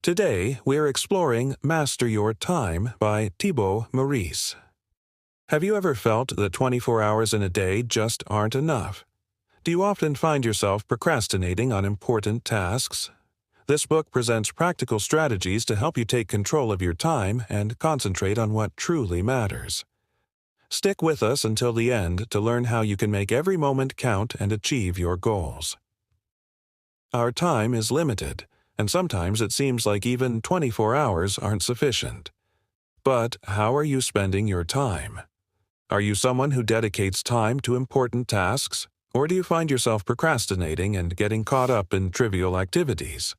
Today, we're exploring Master Your Time by Thibaut Meurisse. Have you ever felt that 24 hours in a day just aren't enough? Do you often find yourself procrastinating on important tasks? This book presents practical strategies to help you take control of your time and concentrate on what truly matters. Stick with us until the end to learn how you can make every moment count and achieve your goals. Our time is limited, and sometimes it seems like even 24 hours aren't sufficient. But how are you spending your time? Are you someone who dedicates time to important tasks, or do you find yourself procrastinating and getting caught up in trivial activities?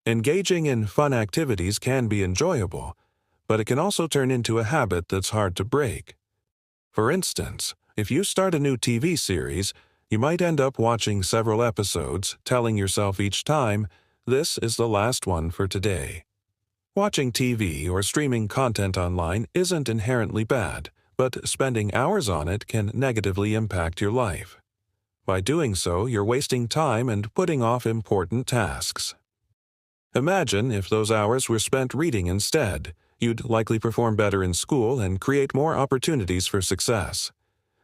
Engaging in fun activities can be enjoyable, but it can also turn into a habit that's hard to break. For instance, if you start a new TV series, you might end up watching several episodes, telling yourself each time, "This is the last one for today." Watching TV or streaming content online isn't inherently bad, but spending hours on it can negatively impact your life. By doing so, you're wasting time and putting off important tasks. Imagine if those hours were spent reading instead. You'd likely perform better in school and create more opportunities for success.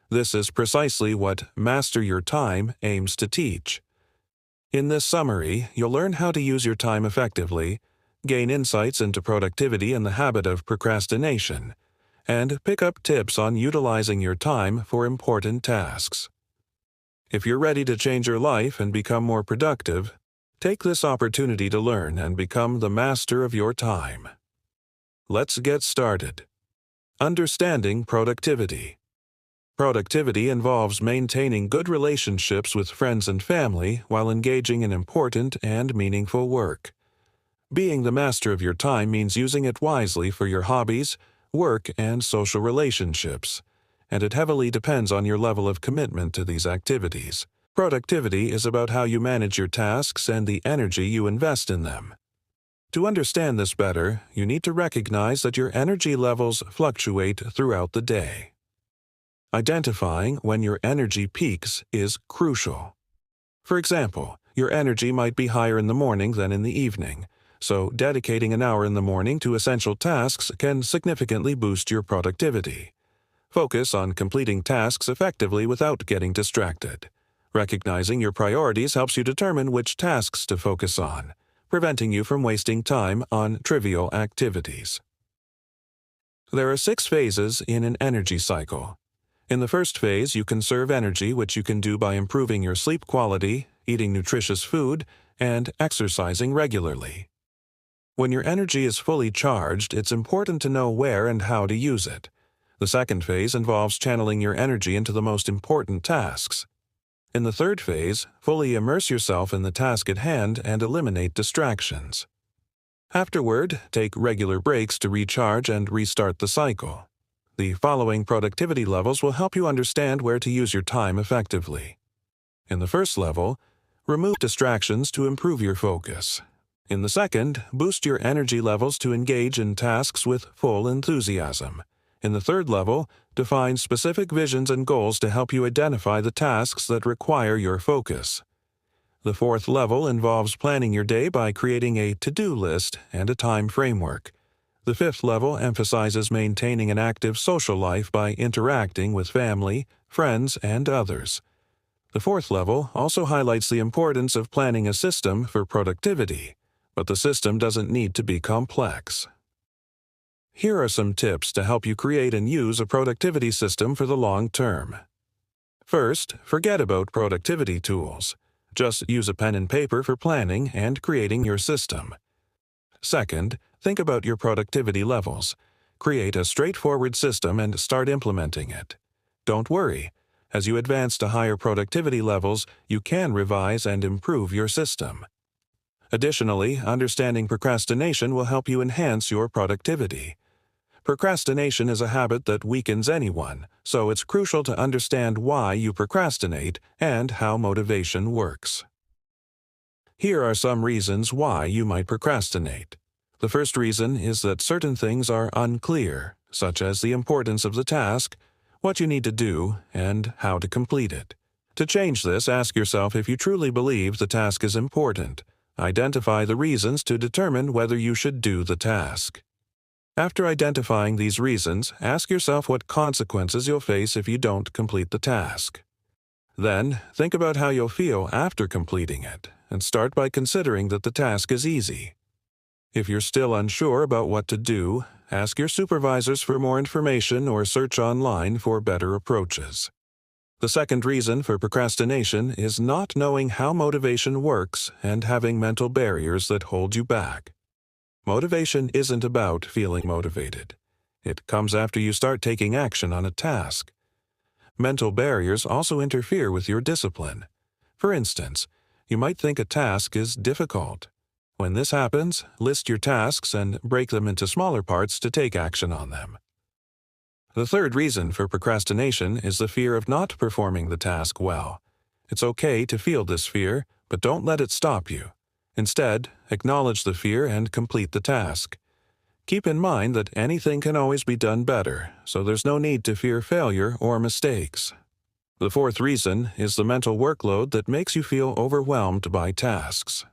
This is precisely what Master Your Time aims to teach. In this summary, you'll learn how to use your time effectively, gain insights into productivity and the habit of procrastination, and pick up tips on utilizing your time for important tasks. If you're ready to change your life and become more productive, take this opportunity to learn and become the master of your time. Let's get started. Understanding productivity. Productivity involves maintaining good relationships with friends and family while engaging in important and meaningful work. Being the master of your time means using it wisely for your hobbies, work, and social relationships, and it heavily depends on your level of commitment to these activities. Productivity is about how you manage your tasks and the energy you invest in them. To understand this better, you need to recognize that your energy levels fluctuate throughout the day. Identifying when your energy peaks is crucial. For example, your energy might be higher in the morning than in the evening, so dedicating an hour in the morning to essential tasks can significantly boost your productivity. Focus on completing tasks effectively without getting distracted. Recognizing your priorities helps you determine which tasks to focus on, preventing you from wasting time on trivial activities. There are 6 phases in an energy cycle. In the first phase, you conserve energy, which you can do by improving your sleep quality, eating nutritious food, and exercising regularly. When your energy is fully charged, it's important to know where and how to use it. The second phase involves channeling your energy into the most important tasks. In the third phase, fully immerse yourself in the task at hand and eliminate distractions. Afterward, take regular breaks to recharge and restart the cycle. The following productivity levels will help you understand where to use your time effectively. In the first level, remove distractions to improve your focus. In the second, boost your energy levels to engage in tasks with full enthusiasm. In the third level, define specific visions and goals to help you identify the tasks that require your focus. The fourth level involves planning your day by creating a to-do list and a time framework. The fifth level emphasizes maintaining an active social life by interacting with family, friends, and others. The fourth level also highlights the importance of planning a system for productivity, but the system doesn't need to be complex. Here are some tips to help you create and use a productivity system for the long term. First, forget about productivity tools. Just use a pen and paper for planning and creating your system. Second, think about your productivity levels. Create a straightforward system and start implementing it. Don't worry. As you advance to higher productivity levels, you can revise and improve your system. Additionally, understanding procrastination will help you enhance your productivity. Procrastination is a habit that weakens anyone, so it's crucial to understand why you procrastinate and how motivation works. Here are some reasons why you might procrastinate. The first reason is that certain things are unclear, such as the importance of the task, what you need to do, and how to complete it. To change this, ask yourself if you truly believe the task is important. Identify the reasons to determine whether you should do the task. After identifying these reasons, ask yourself what consequences you'll face if you don't complete the task. Then, think about how you'll feel after completing it, and start by considering that the task is easy. If you're still unsure about what to do, ask your supervisors for more information or search online for better approaches. The second reason for procrastination is not knowing how motivation works and having mental barriers that hold you back. Motivation isn't about feeling motivated. It comes after you start taking action on a task. Mental barriers also interfere with your discipline. For instance, you might think a task is difficult. When this happens, list your tasks and break them into smaller parts to take action on them. The third reason for procrastination is the fear of not performing the task well. It's okay to feel this fear, but don't let it stop you. Instead, acknowledge the fear and complete the task. Keep in mind that anything can always be done better, so there's no need to fear failure or mistakes. The fourth reason is the mental workload that makes you feel overwhelmed by tasks.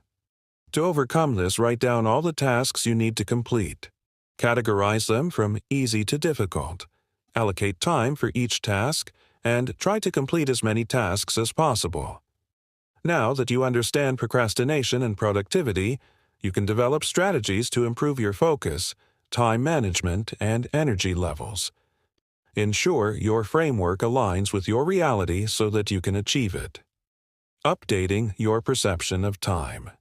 To overcome this, write down all the tasks you need to complete. Categorize them from easy to difficult. Allocate time for each task, and try to complete as many tasks as possible. Now that you understand procrastination and productivity, you can develop strategies to improve your focus, time management, and energy levels. Ensure your framework aligns with your reality so that you can achieve it. Updating your perception of time.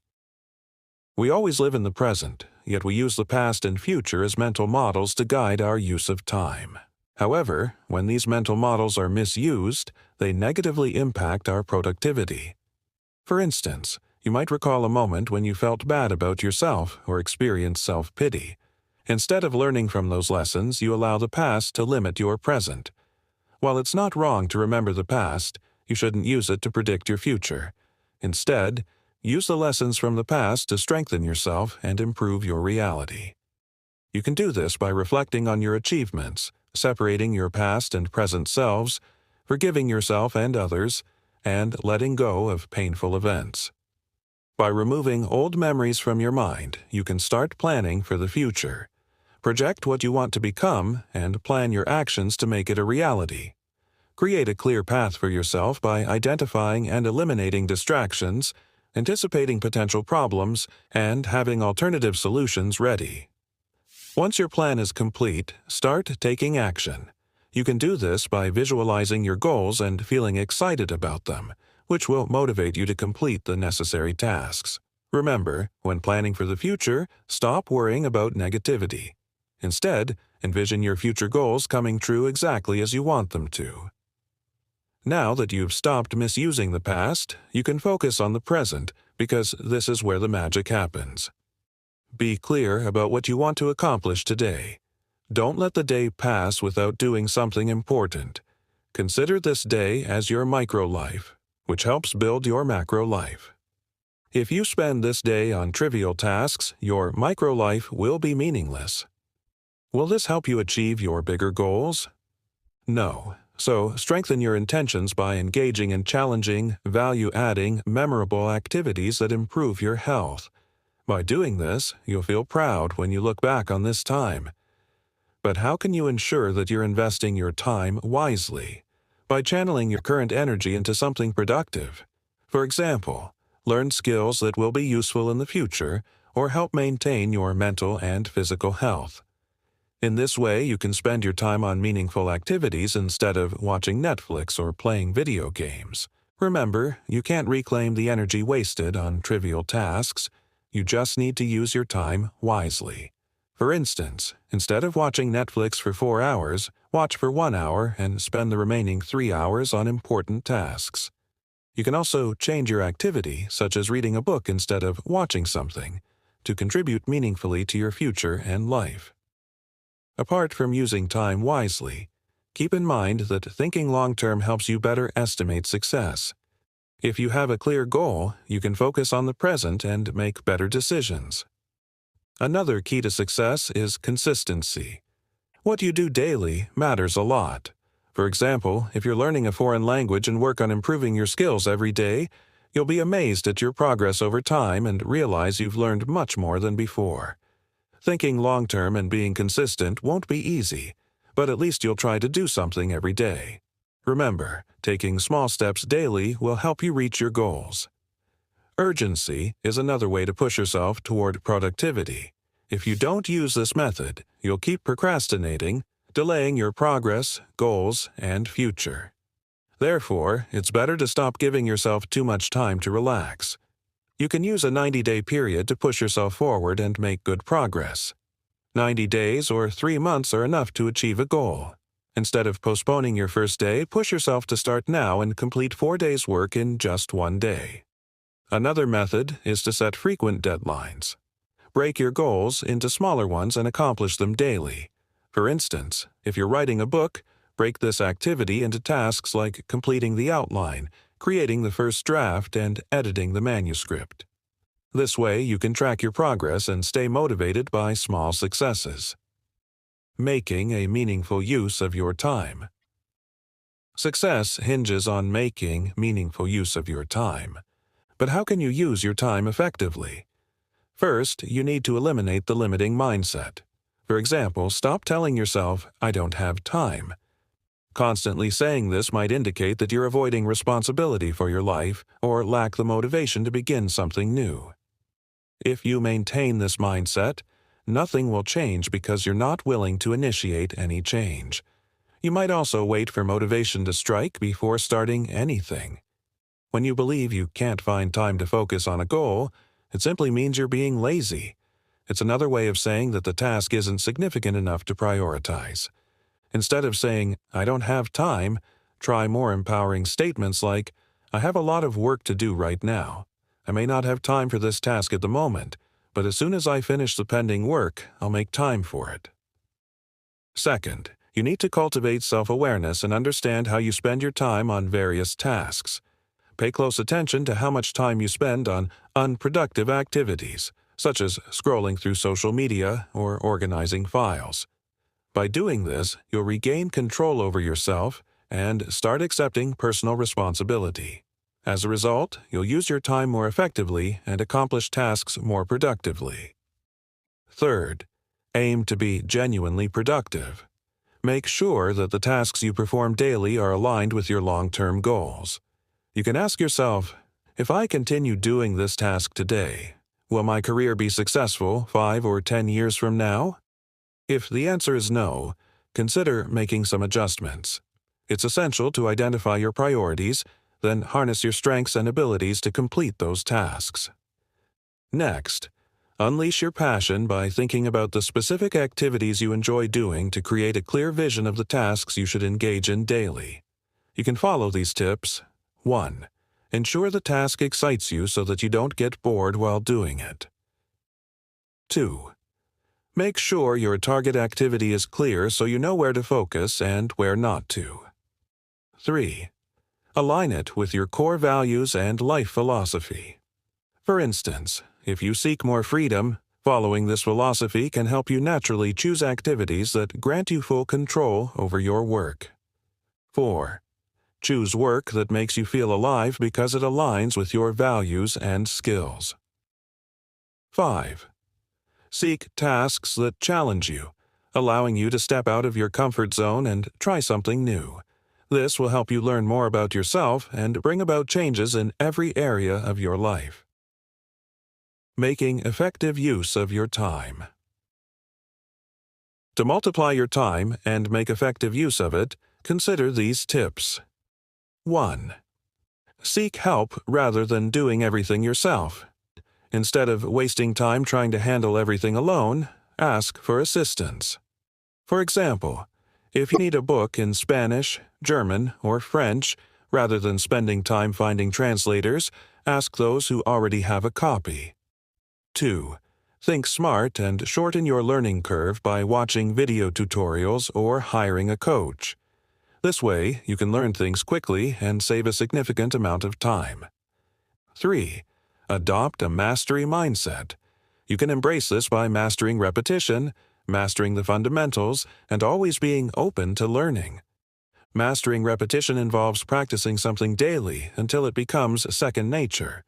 We always live in the present, yet we use the past and future as mental models to guide our use of time. However, when these mental models are misused, they negatively impact our productivity. For instance, you might recall a moment when you felt bad about yourself or experienced self-pity. Instead of learning from those lessons, you allow the past to limit your present. While it's not wrong to remember the past, you shouldn't use it to predict your future. Instead, use the lessons from the past to strengthen yourself and improve your reality. You can do this by reflecting on your achievements, separating your past and present selves, forgiving yourself and others, and letting go of painful events. By removing old memories from your mind, you can start planning for the future. Project what you want to become and plan your actions to make it a reality. Create a clear path for yourself by identifying and eliminating distractions, anticipating potential problems, and having alternative solutions ready. Once your plan is complete, start taking action. You can do this by visualizing your goals and feeling excited about them, which will motivate you to complete the necessary tasks. Remember, when planning for the future, stop worrying about negativity. Instead, envision your future goals coming true exactly as you want them to. Now that you've stopped misusing the past, you can focus on the present, because this is where the magic happens. Be clear about what you want to accomplish today. Don't let the day pass without doing something important. Consider this day as your micro-life, which helps build your macro-life. If you spend this day on trivial tasks, your micro-life will be meaningless. Will this help you achieve your bigger goals? No. So, strengthen your intentions by engaging in challenging, value-adding, memorable activities that improve your health. By doing this, you'll feel proud when you look back on this time. But how can you ensure that you're investing your time wisely? By channeling your current energy into something productive. For example, learn skills that will be useful in the future or help maintain your mental and physical health. In this way, you can spend your time on meaningful activities instead of watching Netflix or playing video games. Remember, you can't reclaim the energy wasted on trivial tasks. You just need to use your time wisely. For instance, instead of watching Netflix for 4 hours, watch for 1 hour and spend the remaining 3 hours on important tasks. You can also change your activity, such as reading a book instead of watching something, to contribute meaningfully to your future and life. Apart from using time wisely, keep in mind that thinking long-term helps you better estimate success. If you have a clear goal, you can focus on the present and make better decisions. Another key to success is consistency. What you do daily matters a lot. For example, if you're learning a foreign language and work on improving your skills every day, You'll be amazed at your progress over time and realize you've learned much more than before. Thinking long-term and being consistent won't be easy, but at least you'll try to do something every day. Remember, taking small steps daily will help you reach your goals. Urgency is another way to push yourself toward productivity. If you don't use this method, you'll keep procrastinating, delaying your progress, goals, and future. Therefore, it's better to stop giving yourself too much time to relax. You can use a 90-day period to push yourself forward and make good progress. 90 days or 3 months are enough to achieve a goal. Instead of postponing your first day, push yourself to start now and complete 4 days' work in just 1 day. Another method is to set frequent deadlines. Break your goals into smaller ones and accomplish them daily. For instance, if you're writing a book, break this activity into tasks like completing the outline, creating the first draft, and editing the manuscript. This way, you can track your progress and stay motivated by small successes. Making a meaningful use of your time. Success hinges on making meaningful use of your time. But how can you use your time effectively? First, you need to eliminate the limiting mindset. For example, stop telling yourself, "I don't have time." Constantly saying this might indicate that you're avoiding responsibility for your life or lack the motivation to begin something new. If you maintain this mindset, nothing will change because you're not willing to initiate any change. You might also wait for motivation to strike before starting anything. When you believe you can't find time to focus on a goal, it simply means you're being lazy. It's another way of saying that the task isn't significant enough to prioritize. Instead of saying, "I don't have time," try more empowering statements like, "I have a lot of work to do right now. I may not have time for this task at the moment, but as soon as I finish the pending work, I'll make time for it." Second, you need to cultivate self-awareness and understand how you spend your time on various tasks. Pay close attention to how much time you spend on unproductive activities, such as scrolling through social media or organizing files. By doing this, you'll regain control over yourself and start accepting personal responsibility. As a result, you'll use your time more effectively and accomplish tasks more productively. Third, aim to be genuinely productive. Make sure that the tasks you perform daily are aligned with your long-term goals. You can ask yourself, if I continue doing this task today, will my career be successful 5 or 10 years from now? If the answer is no, consider making some adjustments. It's essential to identify your priorities, then harness your strengths and abilities to complete those tasks. Next, unleash your passion by thinking about the specific activities you enjoy doing to create a clear vision of the tasks you should engage in daily. You can follow these tips. 1. Ensure the task excites you so that you don't get bored while doing it. 2. Make sure your target activity is clear so you know where to focus and where not to. 3. Align it with your core values and life philosophy. For instance, if you seek more freedom, following this philosophy can help you naturally choose activities that grant you full control over your work. 4. Choose work that makes you feel alive because it aligns with your values and skills. 5. Seek tasks that challenge you, allowing you to step out of your comfort zone and try something new. This will help you learn more about yourself and bring about changes in every area of your life. Making effective use of your time. To multiply your time and make effective use of it, consider these tips. 1. Seek help rather than doing everything yourself. Instead of wasting time trying to handle everything alone, ask for assistance. For example, if you need a book in Spanish, German, or French, rather than spending time finding translators, ask those who already have a copy. 2. Think smart and shorten your learning curve by watching video tutorials or hiring a coach. This way, you can learn things quickly and save a significant amount of time. 3. Adopt a mastery mindset. You can embrace this by mastering repetition, mastering the fundamentals, and always being open to learning. Mastering repetition involves practicing something daily until it becomes second nature.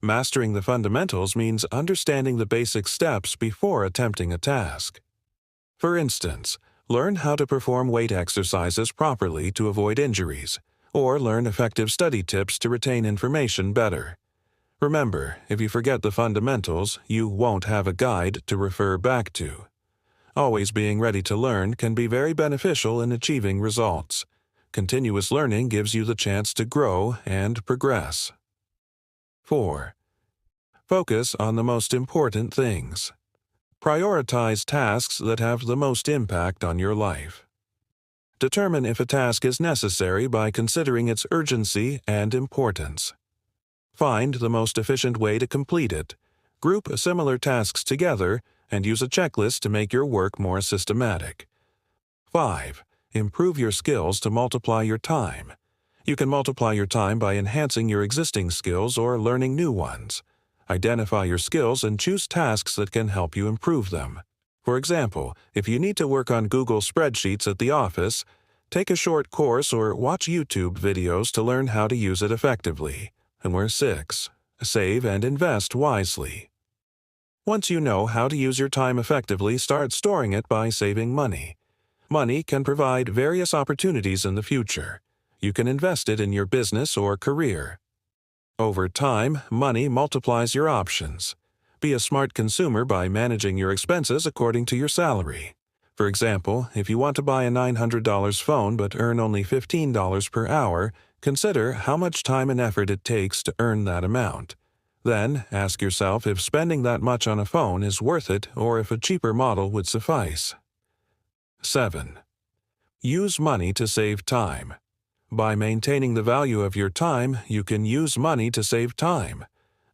Mastering the fundamentals means understanding the basic steps before attempting a task. For instance, learn how to perform weight exercises properly to avoid injuries, or learn effective study tips to retain information better. Remember, if you forget the fundamentals, you won't have a guide to refer back to. Always being ready to learn can be very beneficial in achieving results. Continuous learning gives you the chance to grow and progress. 4. Focus on the most important things. Prioritize tasks that have the most impact on your life. Determine if a task is necessary by considering its urgency and importance. Find the most efficient way to complete it. Group similar tasks together and use a checklist to make your work more systematic. 5. Improve your skills to multiply your time. You can multiply your time by enhancing your existing skills or learning new ones. Identify your skills and choose tasks that can help you improve them. For example, if you need to work on Google Spreadsheets at the office, take a short course or watch YouTube videos to learn how to use it effectively. And 6. Save and invest wisely. Once you know how to use your time effectively, start storing it by saving money. Money can provide various opportunities in the future. You can invest it in your business or career. Over time, money multiplies your options. Be a smart consumer by managing your expenses according to your salary. For example, if you want to buy a $900 phone but earn only $15 per hour, consider how much time and effort it takes to earn that amount. Then, ask yourself if spending that much on a phone is worth it or if a cheaper model would suffice. 7. Use money to save time. By maintaining the value of your time, you can use money to save time.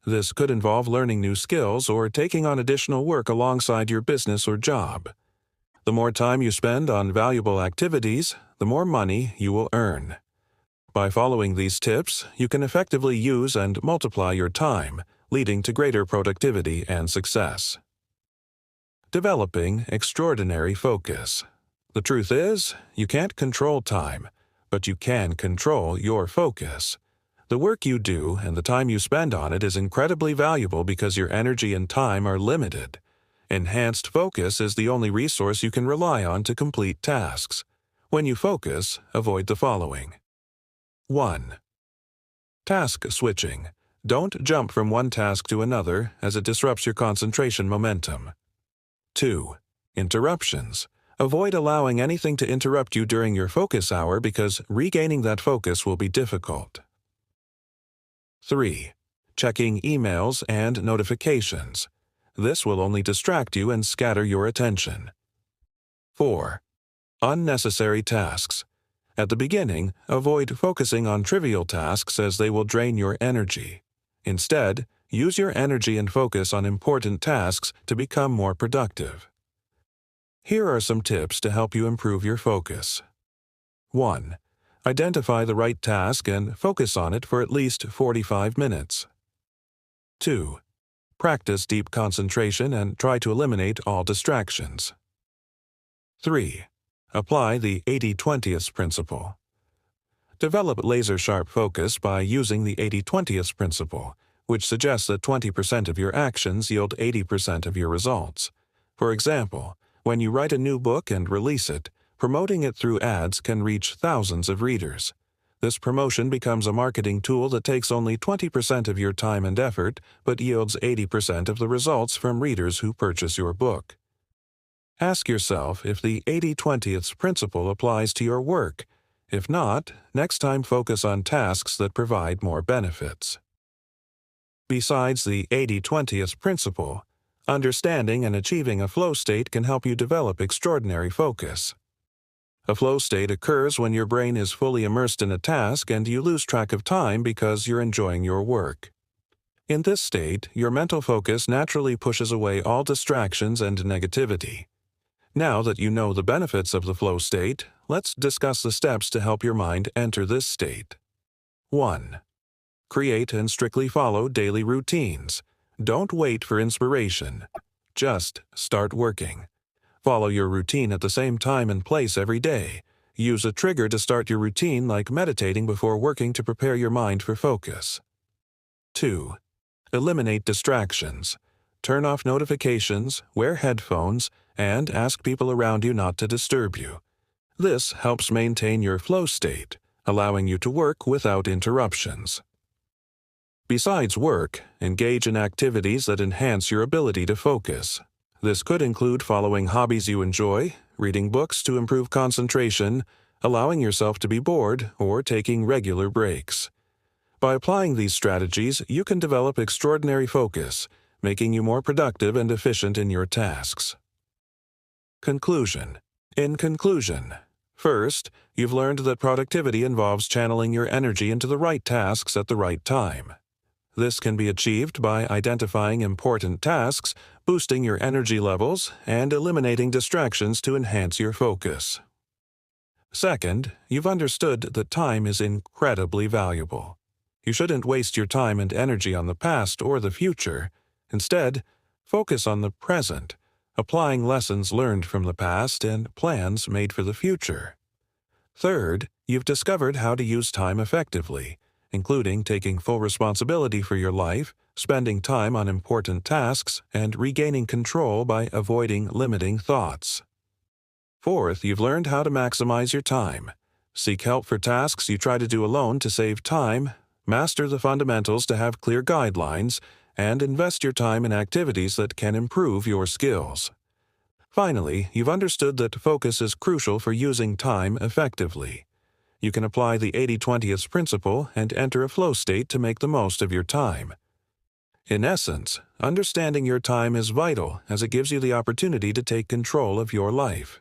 This could involve learning new skills or taking on additional work alongside your business or job. The more time you spend on valuable activities, the more money you will earn. By following these tips, you can effectively use and multiply your time, leading to greater productivity and success. Developing extraordinary focus. The truth is, you can't control time, but you can control your focus. The work you do and the time you spend on it is incredibly valuable because your energy and time are limited. Enhanced focus is the only resource you can rely on to complete tasks. When you focus, avoid the following. 1. Task switching. Don't jump from one task to another, as it disrupts your concentration momentum. 2. Interruptions. Avoid allowing anything to interrupt you during your focus hour because regaining that focus will be difficult. 3. Checking emails and notifications. This will only distract you and scatter your attention. 4. Unnecessary tasks. At the beginning, avoid focusing on trivial tasks as they will drain your energy. Instead, use your energy and focus on important tasks to become more productive. Here are some tips to help you improve your focus. 1. Identify the right task and focus on it for at least 45 minutes. 2. Practice deep concentration and try to eliminate all distractions. 3. Apply the 80-20th principle. Develop laser-sharp focus by using the 80-20th principle, which suggests that 20% of your actions yield 80% of your results. For example, when you write a new book and release it, promoting it through ads can reach thousands of readers. This promotion becomes a marketing tool that takes only 20% of your time and effort, but yields 80% of the results from readers who purchase your book. Ask yourself if the 80-20th principle applies to your work. If not, next time focus on tasks that provide more benefits. Besides the 80-20th principle, understanding and achieving a flow state can help you develop extraordinary focus. A flow state occurs when your brain is fully immersed in a task and you lose track of time because you're enjoying your work. In this state, your mental focus naturally pushes away all distractions and negativity. Now that you know the benefits of the flow state, let's discuss the steps to help your mind enter this state. 1. Create and strictly follow daily routines. Don't wait for inspiration. Just start working. Follow your routine at the same time and place every day. Use a trigger to start your routine like meditating before working to prepare your mind for focus. 2. Eliminate distractions. Turn off notifications, wear headphones, and ask people around you not to disturb you. This helps maintain your flow state, allowing you to work without interruptions. Besides work, engage in activities that enhance your ability to focus. This could include following hobbies you enjoy, reading books to improve concentration, allowing yourself to be bored, or taking regular breaks. By applying these strategies, you can develop extraordinary focus, making you more productive and efficient in your tasks. Conclusion. In conclusion, first, you've learned that productivity involves channeling your energy into the right tasks at the right time. This can be achieved by identifying important tasks, boosting your energy levels, and eliminating distractions to enhance your focus. Second, you've understood that time is incredibly valuable. You shouldn't waste your time and energy on the past or the future. Instead, focus on the present, applying lessons learned from the past and plans made for the future. Third, you've discovered how to use time effectively, including taking full responsibility for your life, spending time on important tasks, and regaining control by avoiding limiting thoughts. Fourth, you've learned how to maximize your time. Seek help for tasks you try to do alone to save time, master the fundamentals to have clear guidelines, and invest your time in activities that can improve your skills. Finally, you've understood that focus is crucial for using time effectively. You can apply the 80-20th principle and enter a flow state to make the most of your time. In essence, understanding your time is vital as it gives you the opportunity to take control of your life.